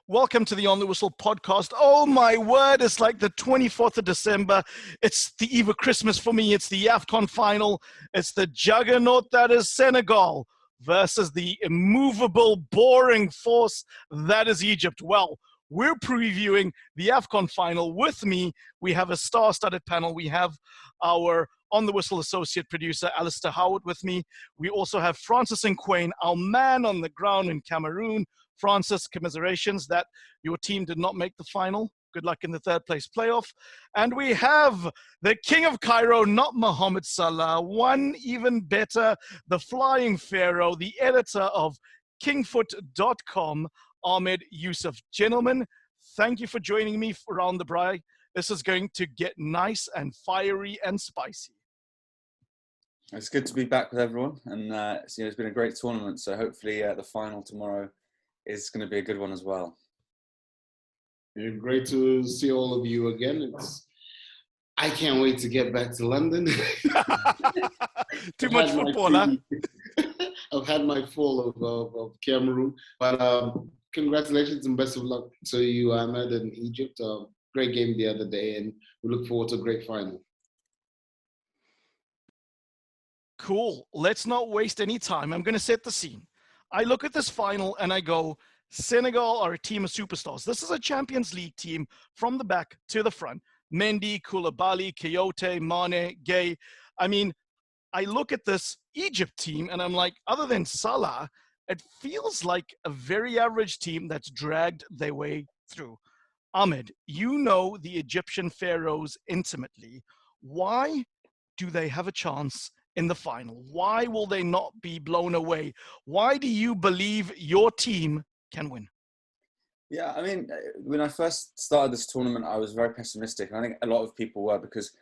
Welcome to the On the Whistle podcast. Oh my word, it's like the 24th of December. It's the eve of Christmas for me. It's the AFCON final. It's the juggernaut that is Senegal versus the immovable, boring force that is Egypt. Well, we're previewing the AFCON final. With me, we have a star-studded panel. We have our On the Whistle associate producer, Alasdair Howorth, with me. We also have Francis Nkwain, our man on the ground in Cameroon. Francis, commiserations that your team did not make the final. Good luck in the third place playoff. And we have the king of Cairo, not Mohamed Salah, one even better, the flying pharaoh, the editor of KingFut.com, Ahmad, Yousef. Gentlemen, thank you for joining me around the braai. This is going to get nice and fiery and spicy. It's good to be back with everyone, and it's been a great tournament, so hopefully the final tomorrow is going to be a good one as well. Yeah, great to see all of you again. I can't wait to get back to London. Too much football, huh? I've had my full of Cameroon, but congratulations and best of luck to you, Ahmad, and Egypt. Great game the other day, and we look forward to a great final. Cool. Let's not waste any time. I'm going to set the scene. I look at this final and I go, Senegal are a team of superstars. This is a Champions League team from the back to the front. Mendy, Koulibaly, Kouyaté, Mane, Gay. I mean, I look at this Egypt team and I'm like, other than Salah, it feels like a very average team that's dragged their way through. Ahmed, you know the Egyptian pharaohs intimately. Why do they have a chance in the final? Why will they not be blown away? Why do you believe your team can win? Yeah, I mean, when I first started this tournament, I was very pessimistic. I think a lot of people were because,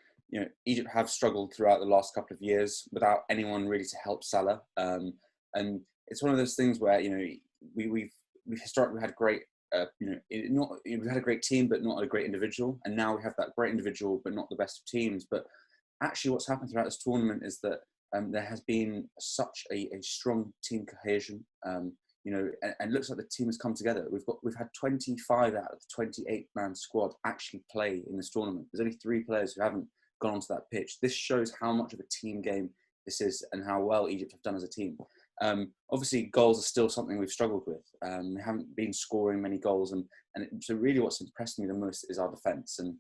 Egypt have struggled throughout the last couple of years without anyone really to help Salah. And it's one of those things where, we've historically had great, we've had a great team, but not a great individual. And now we have that great individual, but not the best of teams. But actually, what's happened throughout this tournament is that there has been such a strong team cohesion, and it looks like the team has come together. We've had 25 out of the 28-man squad actually play in this tournament. There's only 3 players who haven't gone onto that pitch. This shows how much of a team game this is and how well Egypt have done as a team. Obviously, goals are still something we've struggled with. We haven't been scoring many goals, so really what's impressed me the most is our defence. And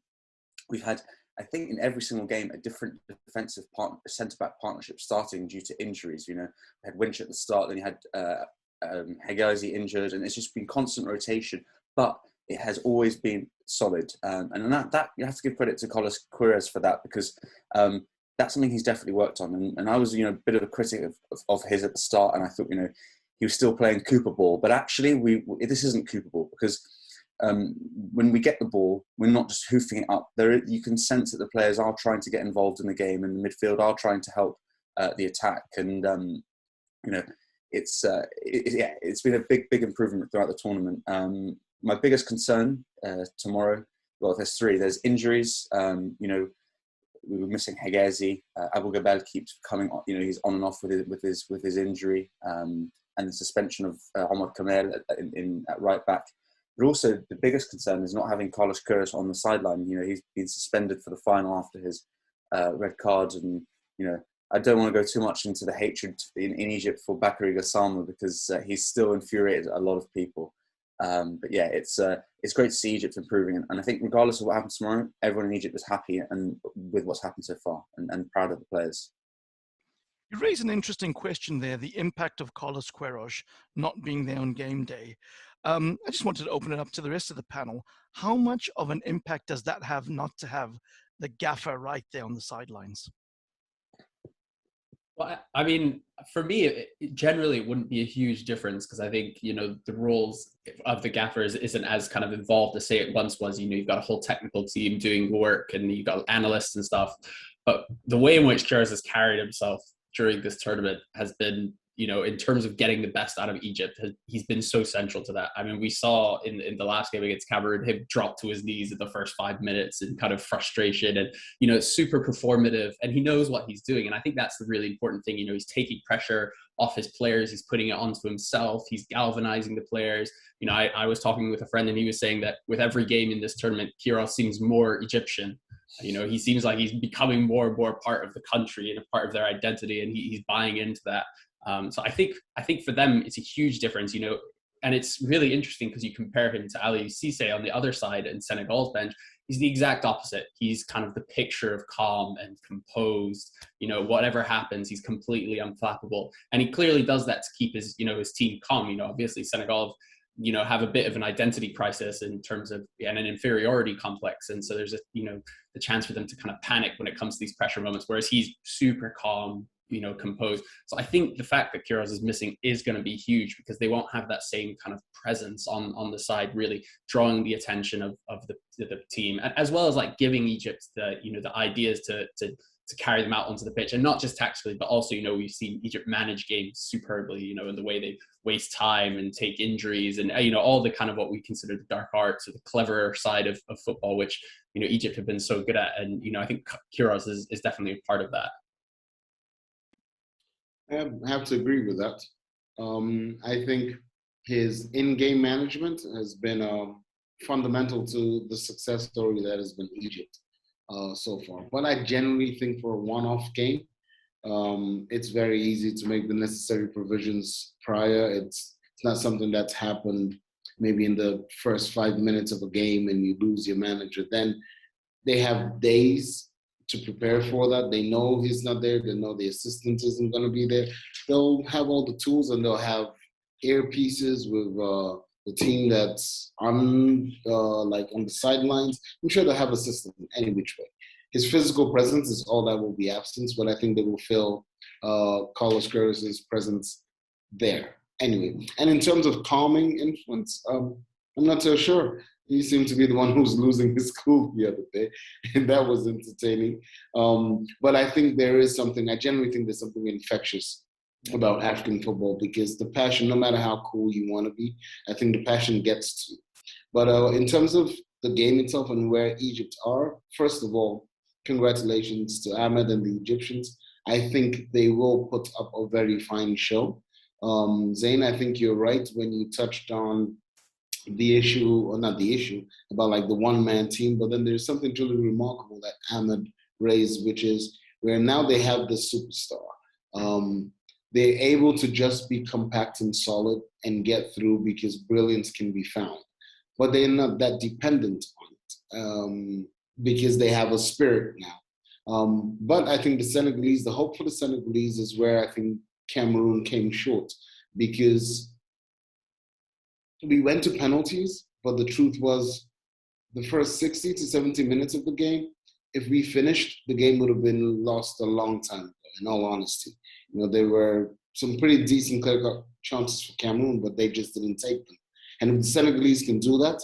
we've had, I think, in every single game, a different defensive centre-back partnership starting due to injuries. We had Winch at the start, then you had Hegazi injured, and it's just been constant rotation, but it has always been solid. And that you have to give credit to Queiroz for that, because that's something he's definitely worked on. And I was, a bit of a critic of his at the start, and I thought, he was still playing Cooper ball, but actually this isn't Cooper ball, because when we get the ball, we're not just hoofing it up. You can sense that the players are trying to get involved in the game, and the midfield are trying to help the attack. And it's been a big improvement throughout the tournament. My biggest concern tomorrow, well, there's 3. There's injuries. We were missing Hegazi. Abu Gabel keeps coming on. He's on and off with his injury, and the suspension of Ahmad at right back. But also, the biggest concern is not having Carlos Queiroz on the sideline. He's been suspended for the final after his red card. And, I don't want to go too much into the hatred in Egypt for Bakary Gassama, because he's still infuriated a lot of people. But yeah, it's great to see Egypt improving. And I think regardless of what happens tomorrow, everyone in Egypt is happy and with what's happened so far, and proud of the players. You raise an interesting question there, the impact of Carlos Queiroz not being there on game day. I just wanted to open it up to the rest of the panel. How much of an impact does that have not to have the gaffer right there on the sidelines? Well, I mean, for me, it generally wouldn't be a huge difference, because I think, the roles of the gaffers isn't as kind of involved as, say, it once was. You've got a whole technical team doing work, and you've got analysts and stuff. But the way in which Queiroz has carried himself during this tournament has been, in terms of getting the best out of Egypt, he's been so central to that. I mean, we saw in the last game against Cameroon, him drop to his knees in the first 5 minutes in kind of frustration, and, it's super performative, and he knows what he's doing. And I think that's the really important thing. He's taking pressure off his players. He's putting it onto himself. He's galvanizing the players. You know, I was talking with a friend and he was saying that with every game in this tournament, Queiroz seems more Egyptian. You know, he seems like he's becoming more and more part of the country and a part of their identity, and he's buying into that. So I think for them, it's a huge difference, you know, and it's really interesting because you compare him to Ali Cisse on the other side in Senegal's bench. He's the exact opposite. He's kind of the picture of calm and composed. You know, whatever happens, he's completely unflappable. And he clearly does that to keep his, you know, his team calm. You know, obviously Senegal, you know, have a bit of an identity crisis in terms of, and an inferiority complex. And so there's a, you know, the chance for them to kind of panic when it comes to these pressure moments, whereas he's super calm, you know, composed. So I think the fact that Queiroz is missing is going to be huge because they won't have that same kind of presence on the side, really drawing the attention of the team, as well as like giving Egypt the, you know, the ideas to carry them out onto the pitch, and not just tactically, but also, you know, we've seen Egypt manage games superbly, you know, in the way they waste time and take injuries and, you know, all the kind of what we consider the dark arts or the cleverer side of football, which, you know, Egypt have been so good at. And, you know, I think Queiroz is definitely a part of that. I have to agree with that. I think his in-game management has been fundamental to the success story that has been Egypt so far. But I generally think for a one-off game, it's very easy to make the necessary provisions prior. It's not something that's happened maybe in the first 5 minutes of a game and you lose your manager. Then they have days to prepare for that. They know he's not there. They know the assistant isn't going to be there. They'll have all the tools and they'll have earpieces with the team that's on like on the sidelines. I'm sure they'll have a system any which way. His physical presence is all that will be absent, but I think they will feel Carlos Queiroz's presence there. Anyway, and in terms of calming influence, I'm not so sure. He seemed to be the one who was losing his cool the other day, and that was entertaining. But I think there is something, I generally think there's something infectious about African football, because the passion, no matter how cool you want to be, I think the passion gets to you. But in terms of the game itself and where Egypt are, first of all, congratulations to Ahmad and the Egyptians. I think they will put up a very fine show. Zayn, I think you're right when you touched on the issue, or not the issue, about like the one-man team, but then there's something truly remarkable that Ahmad raised, which is where now they have the superstar. They're able to just be compact and solid and get through because brilliance can be found. But they're not that dependent on it because they have a spirit now. But I think the Senegalese, the hope for the Senegalese is where I think Cameroon came short, because we went to penalties, but the truth was the first 60 to 70 minutes of the game, if we finished, the game would have been lost a long time ago, in all honesty. You know, there were some pretty decent clear-cut chances for Cameroon, but they just didn't take them. And if the Senegalese can do that,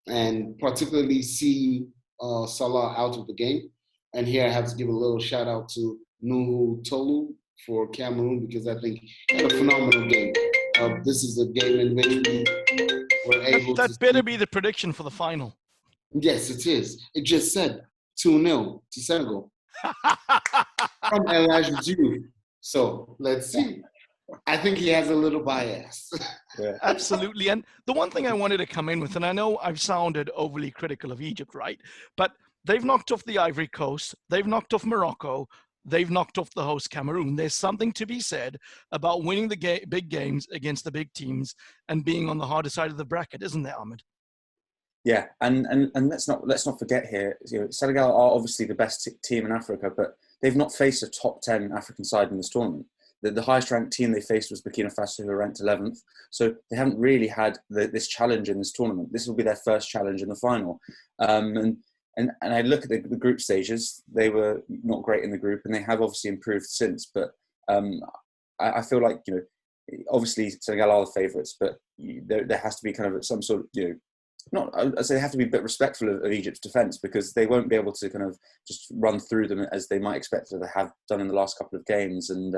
and particularly see Salah out of the game, and here I have to give a little shout out to Nuhu Tolu for Cameroon, because I think he had a phenomenal game. This is a game in which we were able to... That better be the prediction for the final. Yes, it is. It just said 2-0 to Senegal. From Elijah's youth. So, let's see. I think he has a little bias. Yeah. Absolutely. And the one thing I wanted to come in with, and I know I've sounded overly critical of Egypt, right? But they've knocked off the Ivory Coast. They've knocked off Morocco. They've knocked off the host Cameroon. There's something to be said about winning the big games against the big teams and being on the harder side of the bracket, isn't there, Ahmad? Yeah, and let's not forget here, you know, Senegal are obviously the best team in Africa, but they've not faced a top 10 African side in this tournament. The highest ranked team they faced was Burkina Faso, who are ranked 11th. So they haven't really had this challenge in this tournament. This will be their first challenge in the final. And I look at the group stages, they were not great in the group, and they have obviously improved since. But I feel like, you know, obviously Senegal are the favourites, but there has to be kind of some sort of, you know, I'd say they have to be a bit respectful of Egypt's defence, because they won't be able to kind of just run through them as they might expect that they have done in the last couple of games. And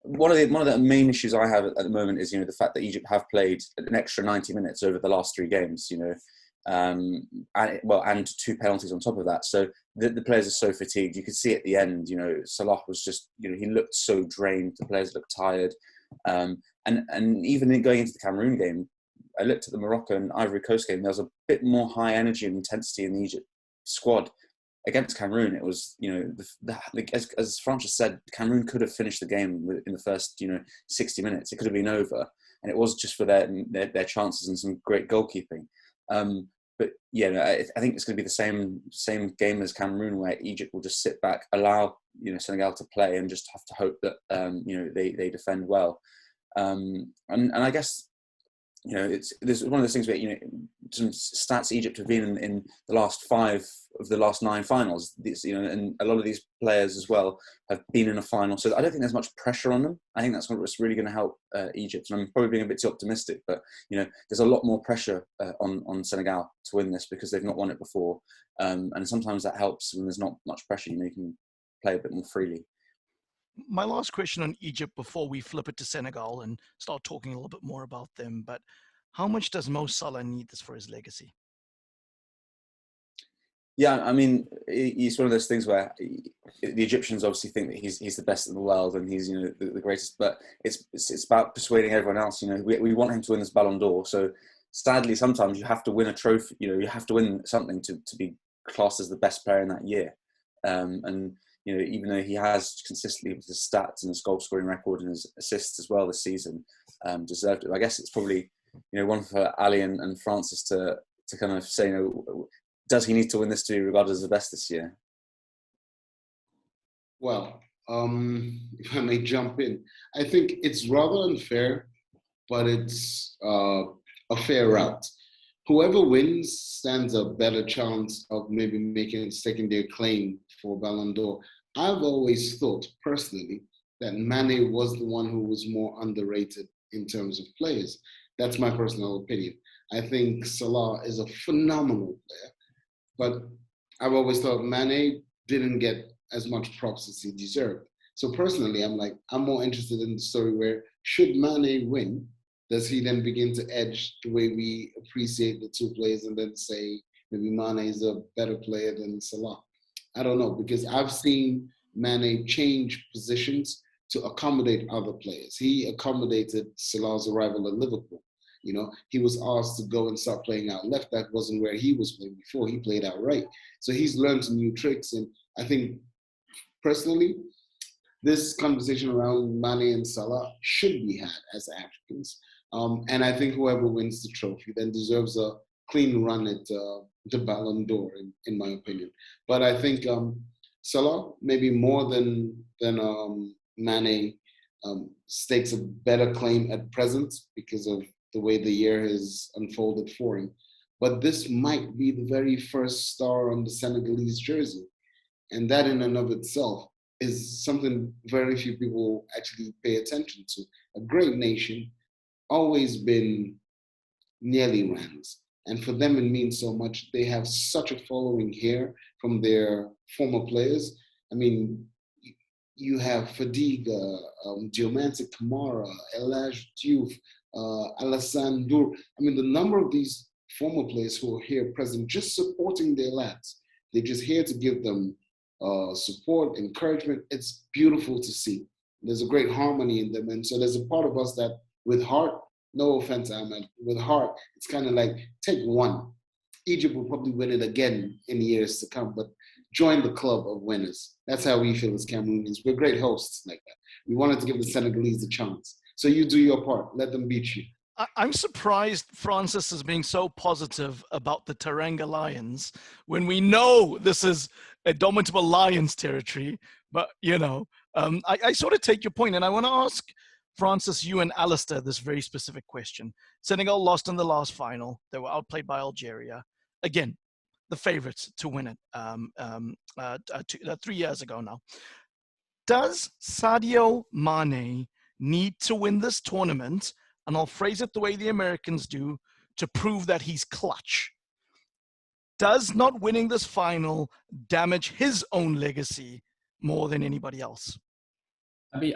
one of the main issues I have at the moment is, you know, the fact that Egypt have played an extra 90 minutes over the last 3 games. You know, and 2 penalties on top of that. So the players are so fatigued. You could see at the end, Salah was just, he looked so drained. The players looked tired. And even in going into the Cameroon game, I looked at the Morocco and Ivory Coast game. There was a bit more high energy and intensity in the Egypt squad. Against Cameroon, it was, as Francis said, Cameroon could have finished the game in the first, 60 minutes. It could have been over, and it was just for their chances and some great goalkeeping. But yeah, I think it's going to be the same game as Cameroon, where Egypt will just sit back, allow Senegal to play, and just have to hope that they defend well. And I guess there's one of those things where some stats Egypt have been in the last 5 of the last 9 finals. And a lot of these players as well have been in a final, so I don't think there's much pressure on them. I think that's what's really going to help Egypt. And I'm probably being a bit too optimistic, but there's a lot more pressure on Senegal to win this because they've not won it before, and sometimes that helps when there's not much pressure. You can play a bit more freely. My last question on Egypt before we flip it to Senegal and start talking a little bit more about them, but how much does Mo Salah need this for his legacy? Yeah, I mean, it's one of those things where the Egyptians obviously think that he's the best in the world and he's the greatest, but it's about persuading everyone else. We want him to win this Ballon d'Or. So sadly, sometimes you have to win a trophy. You have to win something to be classed as the best player in that year. And even though he has consistently with his stats and his goal scoring record and his assists as well this season, deserved it. I guess it's probably one for Ali and Francis to kind of say, does he need to win this to be regarded as the best this year? Well, if I may jump in, I think it's rather unfair, but it's a fair route. Whoever wins stands a better chance of maybe making a secondary claim for Ballon d'Or. I've always thought, personally, that Mane was the one who was more underrated in terms of players. That's my personal opinion. I think Salah is a phenomenal player, but I've always thought Mane didn't get as much props as he deserved. So personally, I'm more interested in the story where, should Mane win, does he then begin to edge the way we appreciate the 2 players and then say maybe Mane is a better player than Salah? I don't know, because I've seen Mane change positions to accommodate other players. He accommodated Salah's arrival at Liverpool. He was asked to go and start playing out left. That wasn't where he was playing before. He played out right. So he's learned some new tricks. And I think, personally, this conversation around Mane and Salah should be had as Africans. And I think whoever wins the trophy then deserves a clean run at the Ballon d'Or, in my opinion. But I think Salah, maybe more than Mane, stakes a better claim at present because of the way the year has unfolded for him. But this might be the very first star on the Senegalese jersey. And that in and of itself is something very few people actually pay attention to. A great nation, always been nearly rans. And for them, it means so much. They have such a following here from their former players. I mean, you have Fadiga, Diomante Kamara, Elaj Diouf, Alasdair. I mean, the number of these former players who are here present, just supporting their lads. They're just here to give them support, encouragement. It's beautiful to see. There's a great harmony in them. And so there's a part of us that, with heart, no offense, Ahmad, with heart, it's kind of like, take one. Egypt will probably win it again in years to come, but join the club of winners. That's how we feel as Cameroonians. We're great hosts like that. We wanted to give the Senegalese a chance. So you do your part. Let them beat you. I'm surprised Francis is being so positive about the Teranga Lions when we know this is a dominable Lions territory. But, I sort of take your point, and I want to ask Francis, you and Alasdair this very specific question. Senegal lost in the last final. They were outplayed by Algeria. Again, the favorites to win it 3 years ago now. Does Sadio Mane need to win this tournament, and I'll phrase it the way the Americans do, to prove that he's clutch? Does not winning this final damage his own legacy more than anybody else? I mean,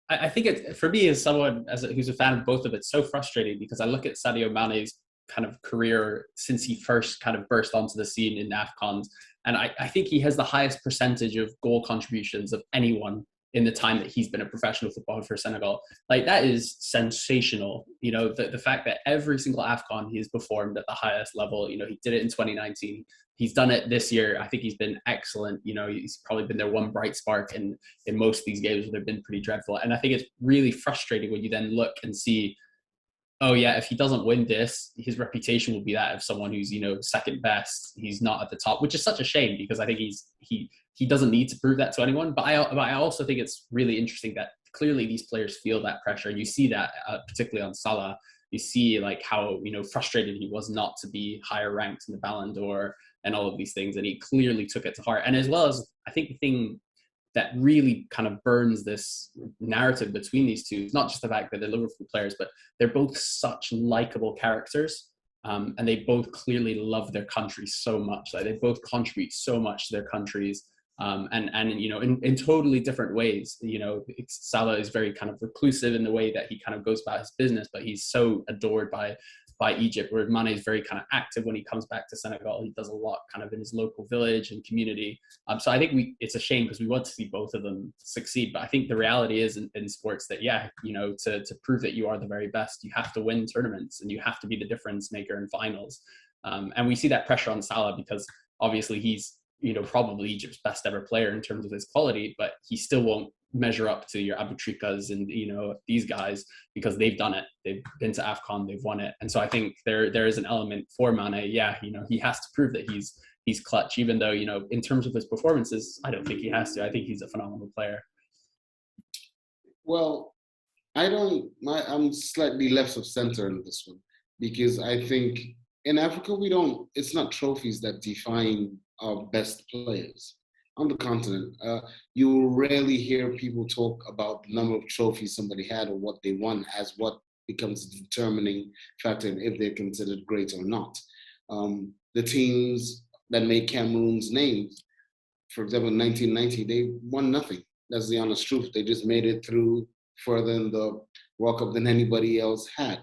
I think for me, as someone who's a fan of both of it, it's so frustrating because I look at Sadio Mane's kind of career since he first kind of burst onto the scene in AFCONs. And I think he has the highest percentage of goal contributions of anyone in the time that he's been a professional footballer for Senegal. Like, that is sensational. You know, the fact that every single AFCON he's performed at the highest level. You know, he did it in 2019. He's done it this year. I think he's been excellent. You know, he's probably been their one bright spark in most of these games where they've been pretty dreadful. And I think it's really frustrating when you then look and see, oh yeah, if he doesn't win this, his reputation will be that of someone who's, you know, second best. He's not at the top, which is such a shame, because I think he doesn't need to prove that to anyone. But I also think it's really interesting that clearly these players feel that pressure. And you see that particularly on Salah. You see like how, you know, frustrated he was not to be higher ranked in the Ballon d'Or and all of these things. And he clearly took it to heart. And as well as, I think the thing that really kind of burns this narrative between these two, not just the fact that they're Liverpool players, but they're both such likable characters, and they both clearly love their country so much. Like, they both contribute so much to their countries, and you know, in totally different ways. You know, Salah is very kind of reclusive in the way that he kind of goes about his business, but he's so adored by Egypt, where Mane is very kind of active when he comes back to Senegal. He does a lot kind of in his local village and community. So I think it's a shame, because we want to see both of them succeed. But I think the reality is in sports that, yeah, you know, to prove that you are the very best, you have to win tournaments and you have to be the difference maker in finals. And we see that pressure on Salah because obviously he's, you know, probably Egypt's best ever player in terms of his quality, but he still won't measure up to your Abutrikas and, you know, these guys, because they've done it. They've been to AFCON, they've won it. And so I think there is an element for Mane. Yeah, you know, he has to prove that he's clutch, even though, you know, in terms of his performances, I don't think he has to. I think he's a phenomenal player. Well, I'm slightly left of center in this one, because I think in Africa, it's not trophies that define our best players. On the continent, you will rarely hear people talk about the number of trophies somebody had or what they won as what becomes a determining factor in if they're considered great or not. The teams that made Cameroon's name, for example, in 1990, they won nothing. That's the honest truth. They just made it through further in the World Cup than anybody else had.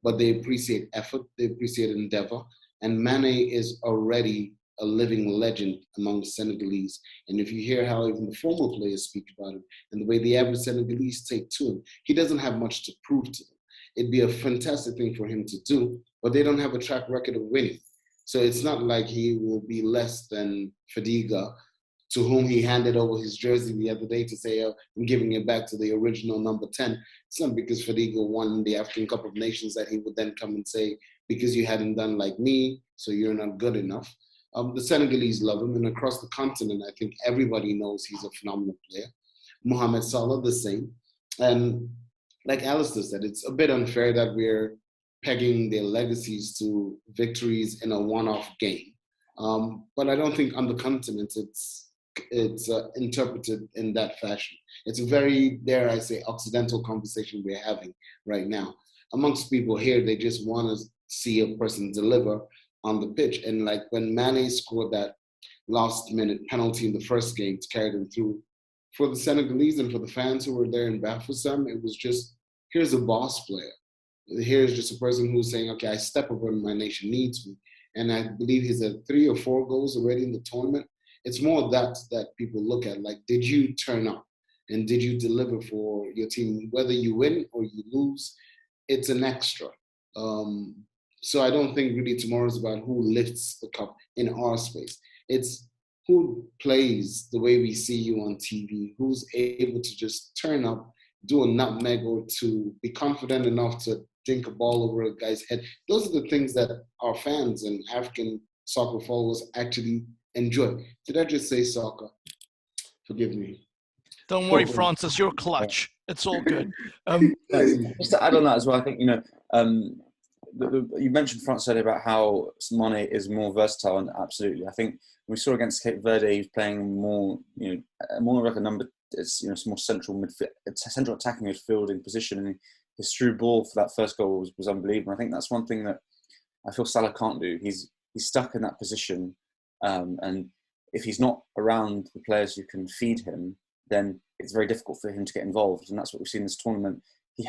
But they appreciate effort, they appreciate endeavor, and Mane is already a living legend among Senegalese. And if you hear how even the former players speak about him and the way the average Senegalese take to him, he doesn't have much to prove to them. It'd be a fantastic thing for him to do, but they don't have a track record of winning. So it's not like he will be less than Fadiga, to whom he handed over his jersey the other day to say, I'm giving it back to the original number 10. It's not because Fadiga won the African Cup of Nations that he would then come and say, because you hadn't done like me, so you're not good enough. The Senegalese love him, and across the continent, I think everybody knows he's a phenomenal player. Mohamed Salah, the same. And like Alasdair said, it's a bit unfair that we're pegging their legacies to victories in a one-off game. But I don't think on the continent it's interpreted in that fashion. It's a very, dare I say, Occidental conversation we're having right now. Amongst people here, they just want to see a person deliver on the pitch. And like when Mane scored that last minute penalty in the first game to carry them through, for the Senegalese and for the fans who were there in Bafoussam, it was just, here's a boss player. Here's just a person who's saying, okay, I step up when my nation needs me. And I believe he's at 3 or 4 goals already in the tournament. It's more that people look at, like, did you turn up and did you deliver for your team? Whether you win or you lose, it's an extra. So I don't think really tomorrow's about who lifts the cup in our space. It's who plays the way we see you on TV, who's able to just turn up, do a nutmeg or two, be confident enough to dink a ball over a guy's head. Those are the things that our fans and African soccer followers actually enjoy. Did I just say soccer? Forgive me. Don't worry, Francis, you're clutch. It's all good. Just to add on that as well, I think, you know, you mentioned, Francis, earlier about how Mane is more versatile, and absolutely. I think we saw against Cape Verde, he was playing more, you know, more like a number. It's, you know, it's more central attacking midfielding position, and his through ball for that first goal was unbelievable. I think that's one thing that I feel Salah can't do. He's stuck in that position, and if he's not around the players who can feed him, then it's very difficult for him to get involved. And that's what we've seen in this tournament.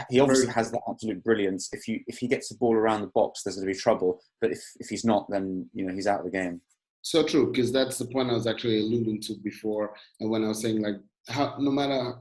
he obviously has that absolute brilliance. If he gets the ball around the box, there's going to be trouble. But if he's not, then he's out of the game. So true, because that's the point I was actually alluding to before, and when I was saying, like, how no matter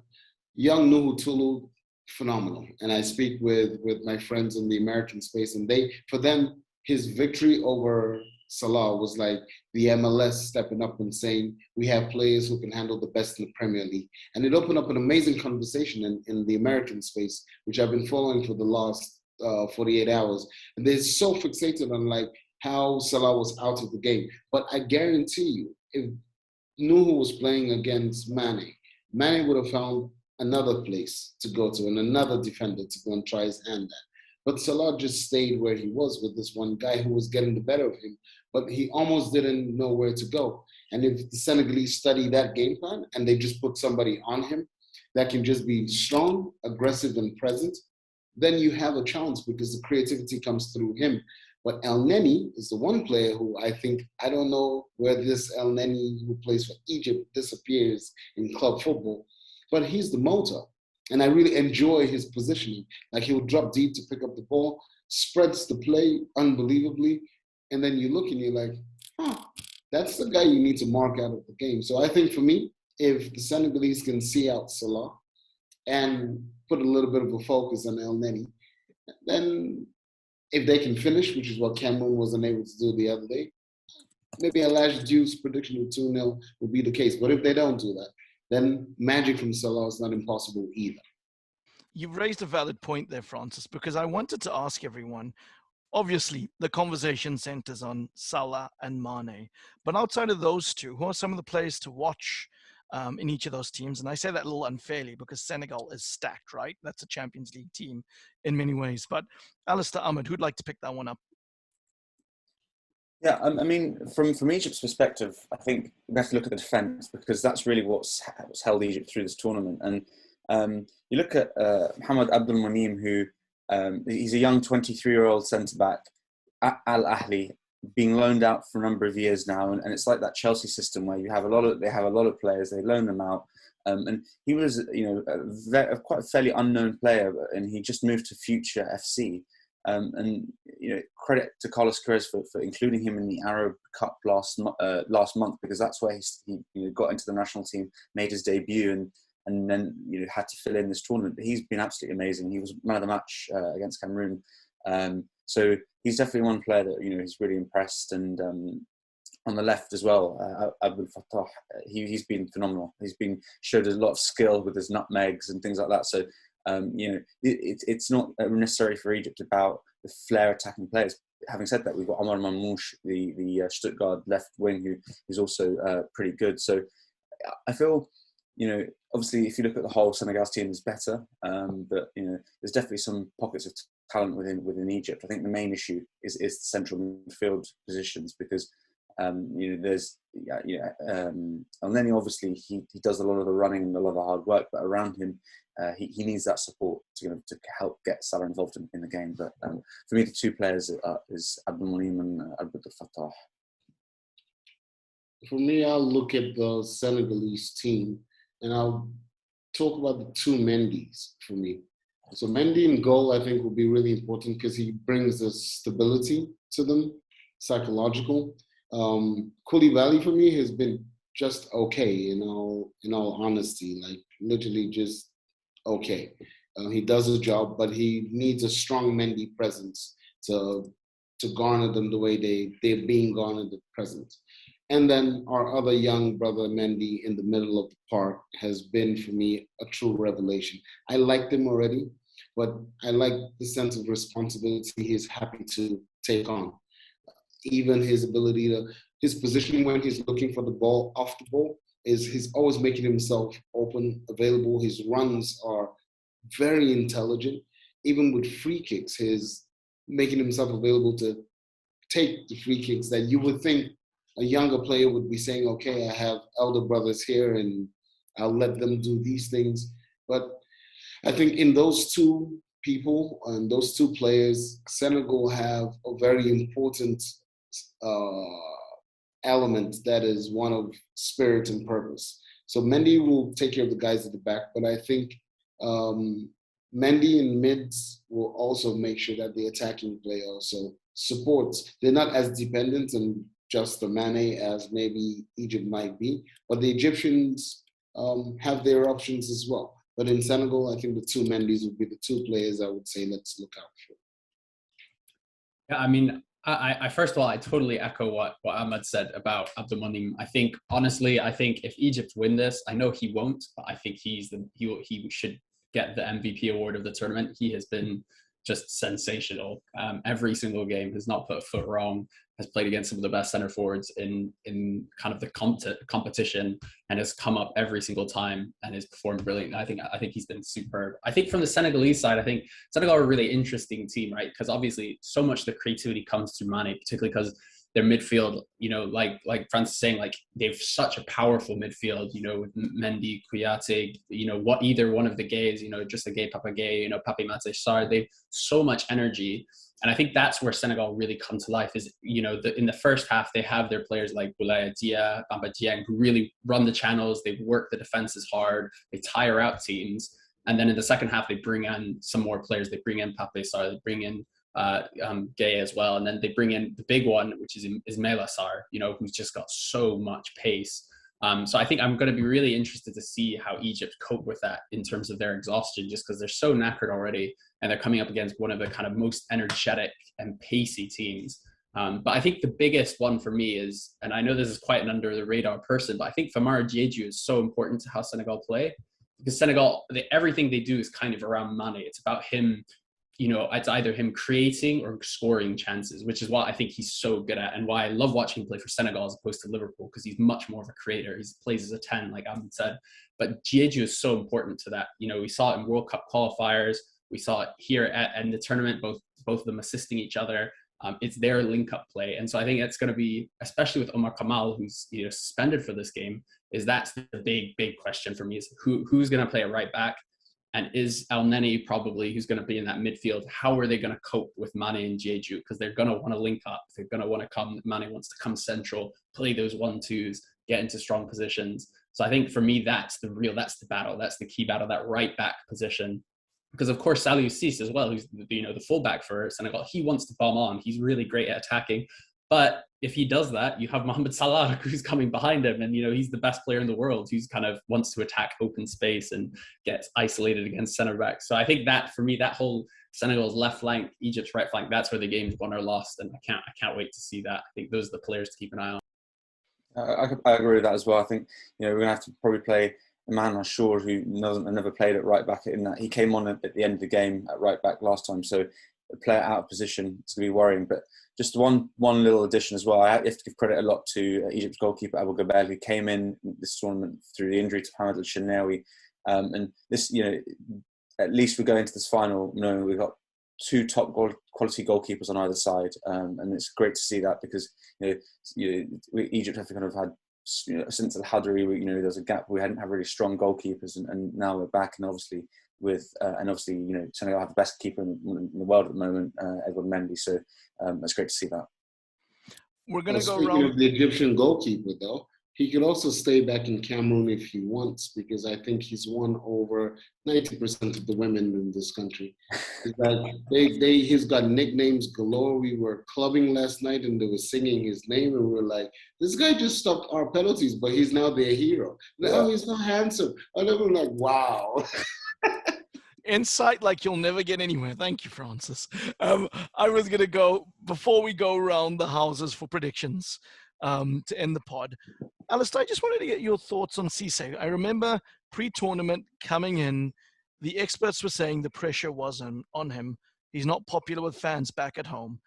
young Nuhu Tulu, phenomenal. And I speak with my friends in the American space, and for them, his victory over Salah was like the MLS stepping up and saying, we have players who can handle the best in the Premier League. And it opened up an amazing conversation in the American space, which I've been following for the last 48 hours. And they're so fixated on like how Salah was out of the game. But I guarantee you, if Nuhu was playing against Mane would have found another place to go to and another defender to go and try his hand at. But Salah just stayed where he was with this one guy who was getting the better of him, but he almost didn't know where to go. And if the Senegalese study that game plan and they just put somebody on him that can just be strong, aggressive, and present, then you have a chance because the creativity comes through him. But El Neni is the one player who I don't know where this El Neni who plays for Egypt disappears in club football, but he's the motor. And I really enjoy his positioning. Like he'll drop deep to pick up the ball, spreads the play unbelievably. And then you look and you're like, that's the guy you need to mark out of the game. So I think for me, if the Senegalese can see out Salah and put a little bit of a focus on El Neni, then if they can finish, which is what Cameroon wasn't able to do the other day, maybe Alasdair's prediction of 2-0 will be the case. But if they don't do that, then magic from Salah is not impossible either. You've raised a valid point there, Francis, because I wanted to ask everyone, obviously, the conversation centers on Salah and Mane. But outside of those two, who are some of the players to watch in each of those teams? And I say that a little unfairly because Senegal is stacked, right? That's a Champions League team in many ways. But Alasdair, Ahmad, who'd like to pick that one up? Yeah, I mean, from Egypt's perspective, I think we have to look at the defence because that's really what's held Egypt through this tournament. And you look at Mohamed Abdelmonem, who he's a young 23-year-old centre-back at Al Ahly, being loaned out for a number of years now, and it's like that Chelsea system where they have a lot of players, they loan them out, and he was quite a fairly unknown player, and he just moved to Future FC. And credit to Carlos Queiroz for including him in the Arab Cup last month, because that's where he got into the national team, made his debut, and then had to fill in this tournament. But he's been absolutely amazing. He was man of the match against Cameroon. So he's definitely one player that he's really impressed. And on the left as well, Abdel Fattah, he's been phenomenal. He's showed a lot of skill with his nutmegs and things like that. So. It's not necessary for Egypt about the flair attacking players. Having said that, we've got Omar Mamouche, the Stuttgart left wing, who's also pretty good. So I feel, obviously, if you look at the whole Senegal's team is better, but there's definitely some pockets of talent within Egypt. I think the main issue is the central midfield positions because there's and then obviously he does a lot of the running and a lot of the hard work, but around him he needs that support to help get Salah involved in the game. But for me, the two players is Abdelmonem and Abdel Fattah. For me, I'll look at the Senegalese team and I'll talk about the two Mendys for me. So Mendy in goal, I think, will be really important because he brings a stability to them, psychological. Koulibaly for me has been just okay, in all honesty, like literally just okay. He does his job, but he needs a strong Mendy presence to garner them the way they're being garnered at present. And then our other young brother, Mendy, in the middle of the park has been, for me, a true revelation. I liked him already, but I like the sense of responsibility he's happy to take on. Even his ability his positioning when he's looking for the ball off the ball, he's always making himself open, available. His runs are very intelligent. Even with free kicks, he's making himself available to take the free kicks that you would think a younger player would be saying, okay, I have elder brothers here and I'll let them do these things. But I think in those two people and those two players, Senegal have a very important element that is one of spirit and purpose. So Mendy will take care of the guys at the back, but I think Mendy in mids will also make sure that the attacking play also supports. They're not as dependent on just the Mane as maybe Egypt might be, but the Egyptians have their options as well. But in Senegal, I think the two Mendys would be the two players I would say let's look out for. Yeah, I mean, I first of all, I totally echo what Ahmad said about Abdelmonem. I think, honestly, I think if Egypt win this, I know he won't, but I think he should get the MVP award of the tournament. He has been just sensational. Every single game, has not put a foot wrong, has played against some of the best center forwards in kind of the competition, and has come up every single time and has performed brilliantly. I think he's been superb. I think from the Senegalese side, I think Senegal are a really interesting team, right? Because obviously so much of the creativity comes through Mane, particularly because their midfield, you know, like Francis is saying, like they've such a powerful midfield, you know, with Mendy, Kouyaté, you know, what either one of the gays, you know, just a gay Papa Gay, you know, Pape Maté Sarr, they've so much energy. And I think that's where Senegal really come to life is, you know, in the first half, they have their players like Boulaye Dia, Bamba Dieng, who really run the channels. They work the defenses hard. They tire out teams. And then in the second half, they bring in some more players. They bring in Pape Sarr. They bring in Gay as well. And then they bring in the big one, which is Ismaila Sarr, you know, who's just got so much pace. So I think I'm going to be really interested to see how Egypt cope with that in terms of their exhaustion, just because they're so knackered already and they're coming up against one of the kind of most energetic and pacey teams. But I think the biggest one for me is, and I know this is quite an under the radar person, but I think Famara Diédhiou is so important to how Senegal play, because Senegal, everything they do is kind of around Mane. It's about him, you know, it's either him creating or scoring chances, which is what I think he's so good at and why I love watching him play for Senegal as opposed to Liverpool, because he's much more of a creator. He plays as a 10, like Ahmed said. But Diédhiou is so important to that. You know, we saw it in World Cup qualifiers. We saw it here in the tournament, both of them assisting each other. It's their link-up play. And so I think it's going to be, especially with Omar Kamal, who's, you know, suspended for this game, that's the big question for me is who's going to play a right back? And is El Neni probably who's going to be in that midfield? How are they going to cope with Mane and Diédhiou? Because they're going to want to link up. They're going to want to come. Mane wants to come central, play those 1-2s, get into strong positions. So I think for me, that's the battle. That's the key battle, that right back position. Because of course, Saliou Ciss as well, who's, you know, the fullback for Senegal, he wants to bomb on. He's really great at attacking. But if he does that, you have Mohamed Salah who's coming behind him, and you know he's the best player in the world, who's kind of wants to attack open space and gets isolated against centre backs. So I think that for me, that whole Senegal's left flank, Egypt's right flank, that's where the game's won or lost, and I can't wait to see that. I think those are the players to keep an eye on. I agree with that as well. I think, you know, we're gonna have to probably play Iman Ashour, who never played at right back. In that he came on at the end of the game at right back last time, so a player out of position, it's going to be worrying. But just one little addition as well. I have to give credit a lot to Egypt's goalkeeper Abou Gabel, who came in this tournament through the injury to Mohamed El-Shenawi. And this, you know, at least we go into this final knowing we've got two top quality goalkeepers on either side, and it's great to see that, because Egypt have kind of had, you know, since the Hadri, you know, there was a gap. We hadn't had really strong goalkeepers, and now we're back, and obviously you know, Senegal have the best keeper in the world at the moment, Edouard Mendy. So it's great to see that. We're going to go speaking around. of the Egyptian goalkeeper, though, he could also stay back in Cameroon if he wants, because I think he's won over 90% of the women in this country. Like he's got nicknames galore. We were clubbing last night and they were singing his name, and we were like, this guy just stopped our penalties, but he's now their hero. No, he's not handsome. And then we're like, wow. Insight like you'll never get anywhere. Thank you, Francis. I was going to go, before we go around the houses for predictions to end the pod, Alasdair, I just wanted to get your thoughts on Cisse. I remember pre-tournament coming in, the experts were saying the pressure was on him. He's not popular with fans back at home.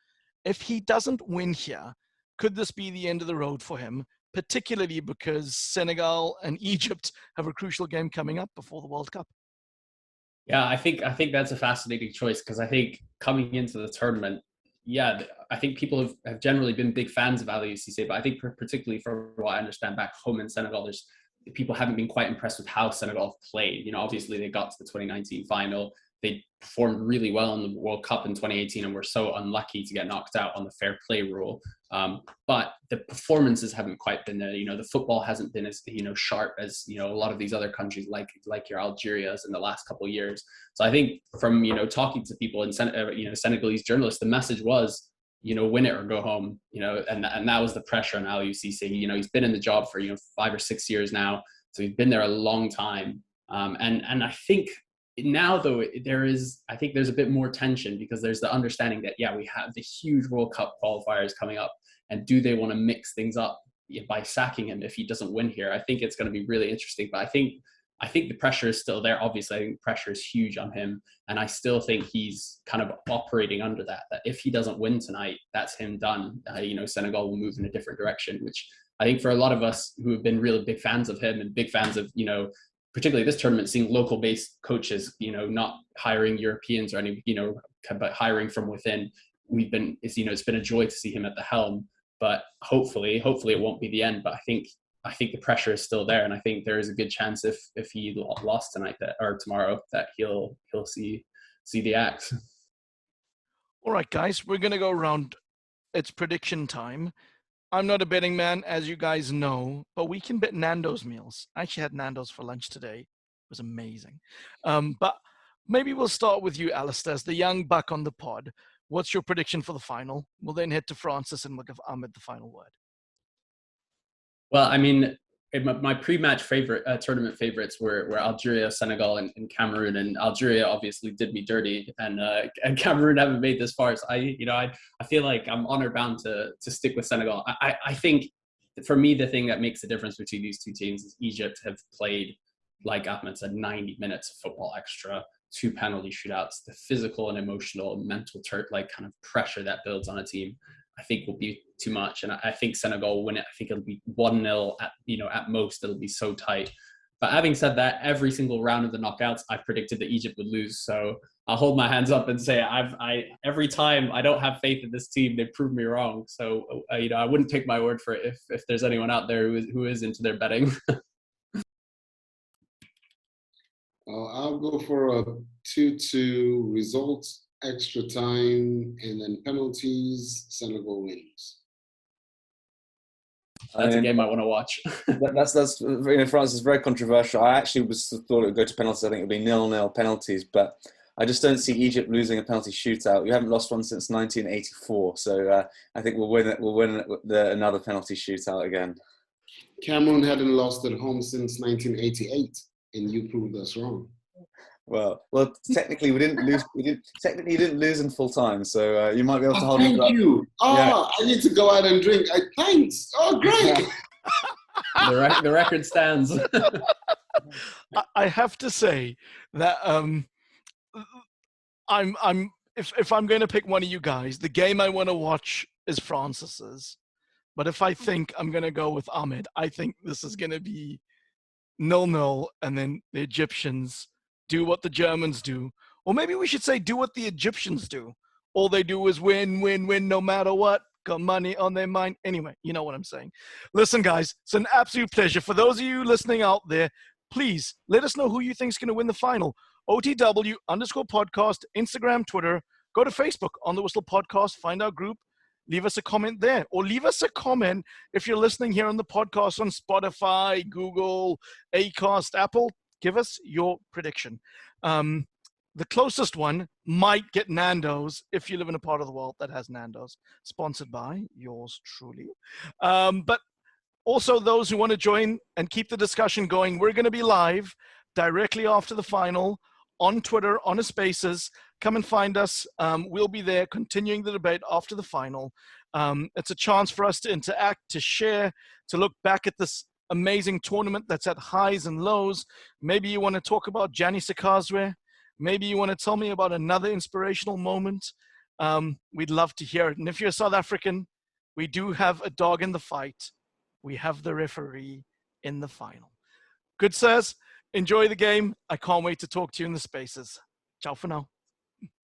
If he doesn't win here, could this be the end of the road for him, particularly because Senegal and Egypt have a crucial game coming up before the World Cup? Yeah, I think that's a fascinating choice, because I think coming into the tournament, yeah, I think people have generally been big fans of Aliou Cissé, but I think particularly from what I understand back home in Senegal, people haven't been quite impressed with how Senegal have played. You know, obviously they got to the 2019 final. they performed really well in the World Cup in 2018 and were so unlucky to get knocked out on the fair play rule. But the performances haven't quite been there. The football hasn't been as, sharp as, a lot of these other countries like your Algeria's in the last couple of years. So I think from, talking to people in Senegalese journalists, the message was, win it or go home, and that was the pressure on Aliou Cisse. He's been in the job for, 5 or 6 years now. So he's been there a long time. And I think now, though, there's a bit more tension because there's the understanding that, we have the huge World Cup qualifiers coming up. And do they want to mix things up by sacking him if he doesn't win here? I think it's going to be really interesting. But I think the pressure is still there. Obviously, I think pressure is huge on him. And I still think he's kind of operating under that if he doesn't win tonight, that's him done. Senegal will move in a different direction, which I think for a lot of us who have been really big fans of him and big fans of, particularly this tournament, seeing local-based coaches, not hiring Europeans or any, but hiring from within, it's been a joy to see him at the helm. But hopefully it won't be the end. But I think the pressure is still there, and I think there is a good chance if he lost tonight or tomorrow that he'll see the axe. All right, guys, we're gonna go around. It's prediction time. I'm not a betting man, as you guys know, but we can bet Nando's meals. I actually had Nando's for lunch today. It was amazing. But maybe we'll start with you, Alasdair, the young buck on the pod. What's your prediction for the final? We'll then head to Francis and we'll give Ahmad the final word. Well, I mean, my pre-match tournament favorites were Algeria, Senegal, and Cameroon. And Algeria obviously did me dirty, and Cameroon haven't made this far. So I feel like I'm honor-bound to stick with Senegal. I think for me, the thing that makes the difference between these two teams is Egypt have played, like Ahmad said, 90 minutes of football extra, 2 penalty shootouts. The physical and emotional, mental kind of pressure that builds on a team, I think will be too much. And I think Senegal will win it. I think it'll be 1-0 at most. It'll be so tight. But having said that, every single round of the knockouts, I predicted that Egypt would lose. So I'll hold my hands up and say every time I don't have faith in this team, they prove me wrong. So I wouldn't take my word for it if there's anyone out there who is into their betting. I'll go for a 2-2 result, extra time, and then penalties. Senegal wins. That's a game I want to watch. That's France is very controversial. I actually thought it would go to penalties. I think it would be 0-0 penalties, but I just don't see Egypt losing a penalty shootout. We haven't lost one since 1984, so I think we'll win it. We'll win another penalty shootout again. Cameroon hadn't lost at home since 1988, and you proved us wrong. Well, technically we didn't lose. Technically, you didn't lose in full time, so you might be able to hold. Thank you. I need to go out and drink. Thanks. Oh, great. The record stands. I have to say that if I'm going to pick one of you guys, the game I want to watch is Francis's. But if I think I'm going to go with Ahmed, I think this is going to be 0-0, and then the Egyptians do what the Germans do. Or maybe we should say do what the Egyptians do. All they do is win, win, win, no matter what. Got money on their mind. Anyway, you know what I'm saying. Listen, guys, it's an absolute pleasure. For those of you listening out there, please let us know who you think is going to win the final. OTW_podcast, Instagram, Twitter. Go to Facebook, On the Whistle Podcast. Find our group. Leave us a comment there. Or leave us a comment if you're listening here on the podcast on Spotify, Google, Acast, Apple. Give us your prediction. The closest one might get Nando's if you live in a part of the world that has Nando's. Sponsored by yours truly. But also those who want to join and keep the discussion going, we're going to be live directly after the final on Twitter, on a Spaces. Come and find us. We'll be there continuing the debate after the final. It's a chance for us to interact, to share, to look back at this amazing tournament that's at highs and lows. Maybe you want to talk about Gianni Sikazwe. Maybe you want to tell me about another inspirational moment. We'd love to hear it. And if you're South African, we do have a dog in the fight. We have the referee in the final. Good sirs, enjoy the game. I can't wait to talk to you in the Spaces. Ciao for now.